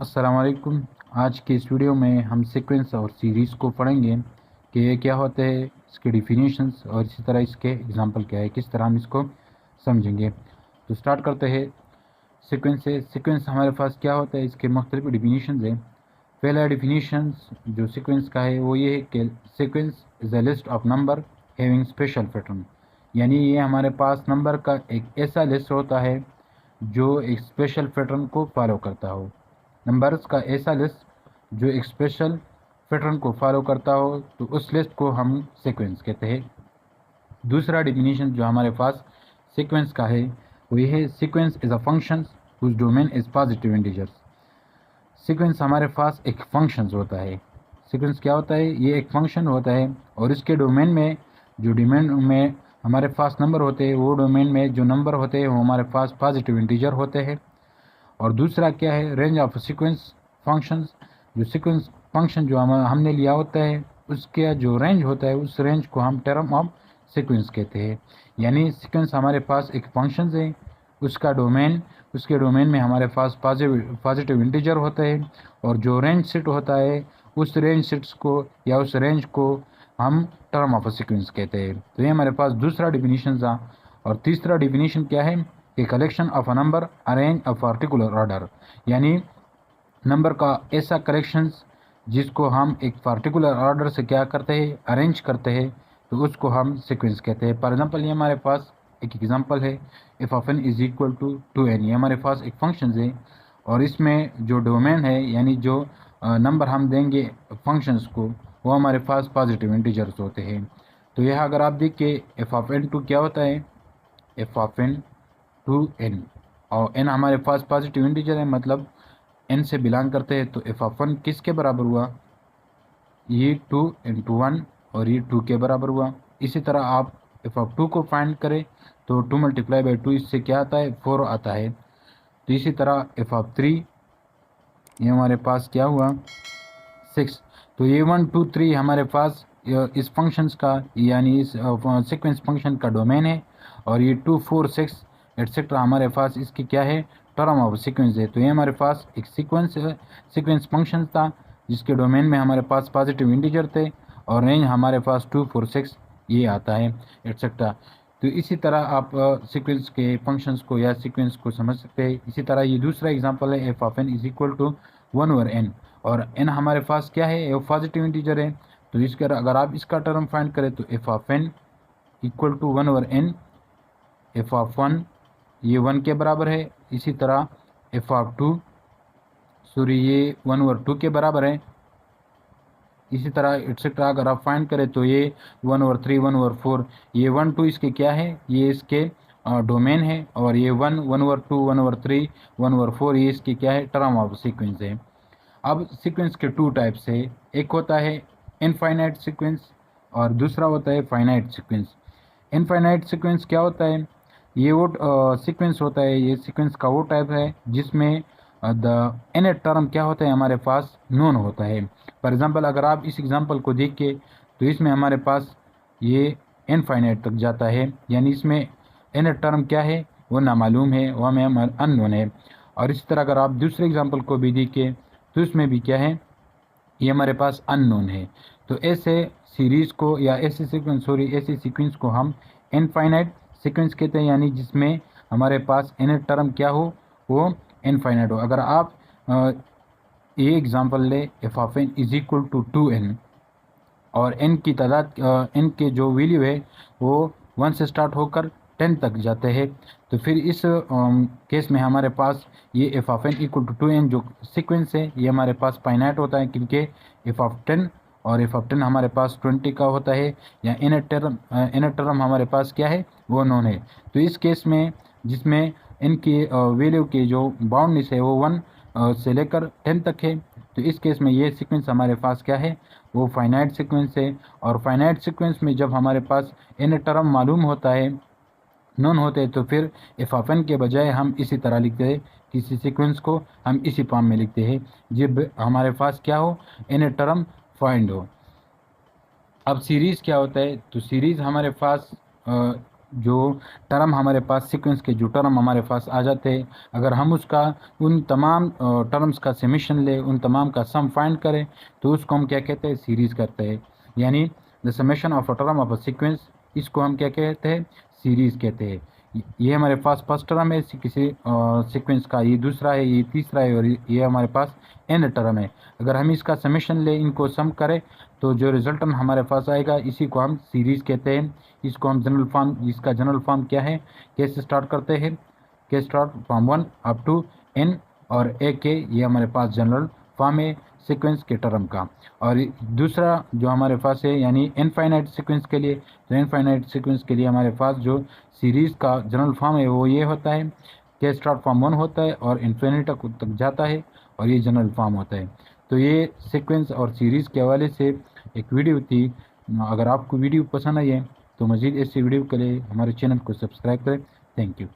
अस्सलाम वालेकुम। आज के इस वीडियो में हम सीक्वेंस और सीरीज़ को पढ़ेंगे कि ये क्या होते हैं, इसके डिफिनीशंस और इसी तरह इसके एग्जांपल क्या है, किस तरह हम इसको समझेंगे। तो स्टार्ट करते हैं सीक्वेंस से। सीक्वेंस हमारे पास क्या होता है, इसके मुख्तलिफ डिफिनीशंस हैं। पहला डिफिनीशंस जो सीक्वेंस का है वो ये है कि sequence is a list of number having special pattern, यानी ये हमारे पास नंबर का एक ऐसा लिस्ट होता है जो एक स्पेशल पैटर्न को फॉलो करता हो। नंबर्स का ऐसा लिस्ट जो एक स्पेशल पैटर्न को फॉलो करता हो तो उस लिस्ट को हम सीक्वेंस कहते हैं। दूसरा डिफिनीशन जो हमारे पास सीक्वेंस का है वो ये है, sequence is a function whose domain is positive integers. Sequence हमारे पास एक फंक्शन होता है। सीक्वेंस क्या होता है, ये एक फंक्शन होता है और इसके डोमेन में जो डोमेन में हमारे पास नंबर होते हैं, वो डोमेन में जो नंबर होते हैं वो हमारे पास पॉजिटिव इंटीजर होते हैं। और दूसरा क्या है, रेंज ऑफ सीक्वेंस फंक्शंस। जो सीक्वेंस फंक्शन जो हमने लिया होता है उसका जो रेंज होता है उस रेंज को हम टर्म ऑफ सीक्वेंस कहते हैं। यानी सीक्वेंस हमारे पास एक फंक्शन है, उसके डोमेन में हमारे पास पॉजिटिव इंटीजर होते हैं और जो रेंज सेट होता है उस रेंज सेट्स को या उस रेंज को हम टर्म ऑफ सीक्वेंस कहते हैं। तो ये हमारे पास दूसरा डिफिनीशन था। और तीसरा डिफिनीशन क्या है कि collection of a number arrange a particular order, यानी नंबर का ऐसा कलेक्शंस जिसको हम एक पार्टिकुलर ऑर्डर से क्या करते हैं, अरेंज करते हैं, तो उसको हम सीक्वेंस कहते हैं। फॉर एग्जांपल ये हमारे पास एक एग्जांपल है, f of n is equal to 2n। ये हमारे पास एक फंक्शन है और इसमें जो डोमेन है यानी जो नंबर हम देंगे फंक्शंस को वो हमारे पास पॉजिटिव इंटीजर्स होते हैं। तो यह अगर आप देखिए एफ ऑफ एन टू क्या होता है, f of n to n, और एन हमारे पास पॉजिटिव इंटीजर है मतलब एन से बिलोंग करते हैं। तो एफ ऑफ वन किसके बराबर हुआ, ये 2 × 1 और ये 2 के बराबर हुआ। इसी तरह आप एफ ऑफ 2 को फाइंड करें तो 2 × 2 इससे क्या आता है, 4 आता है। तो इसी तरह एफ ऑफ 3 ये हमारे पास क्या हुआ, 6। तो ये 1 2 3 हमारे पास इस फंक्शंस का यानी इस सीक्वेंस फंक्शन का डोमेन है और ये 2 4 6 एट्सेट्रा हमारे पास इसकी क्या है, टर्म ऑफ सीक्वेंस है। तो ये हमारे पास एक सीक्वेंस फंक्शन था जिसके डोमेन में हमारे पास पॉजिटिव इंटीजर थे और रेंज हमारे पास 2 4 6 ये आता है एट्सेट्रा। तो इसी तरह आप सीक्वेंस के फंक्शंस को या सीक्वेंस को समझ सकते हैं। इसी तरह ये दूसरा एग्जांपल है, f of n is equal to 1/n और n हमारे पास क्या है, ये पॉजिटिव इंटीजर है। तो इसका अगर आप इसका टर्म फाइंड करें तो f of n equal to 1/n, f of 1 ये 1 के बराबर है। इसी तरह एफ ऑफ 2 सॉरी ये 1/2 के बराबर है। इसी तरह एट्सेट्रा अगर आप फाइंड करें तो ये 1/3 1/4, ये 1 2 इसके क्या है, ये इसके डोमेन है और ये 1/2 1/3 1/4 ये इसकी क्या है, टर्म ऑफ सीक्वेंस है। अब सीक्वेंस के 2 टाइप्स है, एक होता है इनफाइनाइट सीक्वेंस और दूसरा होता है फाइनाइट सीक्वेंस। इनफाइनाइट सीक्वेंस क्या होता है, ये वो सीक्वेंस होता है, ये सीक्वेंस का वो टाइप है जिसमें द एन टर्म क्या होता है, हमारे पास नोन होता है। फॉर एग्जांपल अगर आप इस एग्जांपल को देखिए तो इसमें हमारे पास ये इनफाइनाइट तक जाता है, यानी इसमें एन टर्म क्या है वो नामालूम है, वो हमें अननोन है। और इसी तरह अगर आप दूसरे एग्जांपल को भी देखिए तो इसमें भी क्या है, ये हमारे पास अननोन है। तो ऐसे सीरीज़ को या ऐसे सीक्वेंस को हम इनफाइनाइट सीक्वेंस कहते हैं, यानी जिसमें हमारे पास एन टर्म क्या हो, वो इनफाइनाइट हो। अगर आप ये एग्जांपल ले, f of n is equal to 2n और n की तादाद n के जो वैल्यू है वो 1 से स्टार्ट होकर 10 तक जाते हैं। तो फिर इस केस में हमारे पास ये f of n equal to 2n जो सीक्वेंस है ये हमारे पास फाइनाइट होता है, क्योंकि एफ ऑफ 10 और एफ ऑफ 10 हमारे पास 20 का होता है, या इन टर्म हमारे पास क्या है, वो नॉन है। तो इस केस में जिसमें इनकी वैल्यू की जो बाउंडनेस है वो 1 से लेकर 10 तक है, तो इस केस में ये सीक्वेंस हमारे पास क्या है, वो फाइनाइट सीक्वेंस है। और फाइनाइट सीक्वेंस में जब हमारे पास एन टर्म मालूम होता है, नॉन होते हैं, तो फिर एफ ऑफ एन के बजाय हम इसी तरह लिखते हैं, किसी सीक्वेंस को हम इसी फॉर्म में लिखते हैं जब हमारे पास क्या हो, एन टर्म फाइंड हो। अब सीरीज़ क्या होता है, तो सीरीज़ हमारे पास जो टर्म हमारे पास सीक्वेंस के जो टर्म हमारे पास आ जाते हैं, अगर हम उसका उन तमाम टर्म्स का समेशन ले, उन तमाम का सम फाइंड करें, तो उसको हम क्या कहते हैं, सीरीज़ करते हैं। यानी the summation of a term of a sequence, इसको हम क्या कहते हैं, सीरीज़ कहते हैं। ये हमारे पास फर्स्ट टर्म है किसी सीक्वेंस का, ये दूसरा है, ये तीसरा है, और ये हमारे पास एन टर्म है। अगर हम इसका समेशन ले, इनको सम करें, तो जो रिजल्टन हमारे पास आएगा, इसी को हम सीरीज़ कहते हैं। इसको हम जनरल फॉर्म, इसका जनरल फॉर्म क्या है, कैसे स्टार्ट करते हैं, k start from 1 up to n और ए के, ये हमारे पास जनरल फॉर्म है सीक्वेंस के टर्म का। और दूसरा जो हमारे पास है, यानी इनफाइनाइट सीक्वेंस के लिए, तो इनफाइनाइट सीक्वेंस के लिए हमारे पास जो सीरीज़ का जनरल फॉर्म है वो ये होता है, के स्टार्ट फ्रॉम 1 होता है और इन्फिनिटी तक जाता है, और ये जनरल फॉर्म होता है। तो ये सीक्वेंस और सीरीज़ के हवाले से एक वीडियो थी। अगर आपको वीडियो पसंद आई है तो मज़ीद ऐसी वीडियो के लिए हमारे चैनल को सब्सक्राइब करें। Thank you.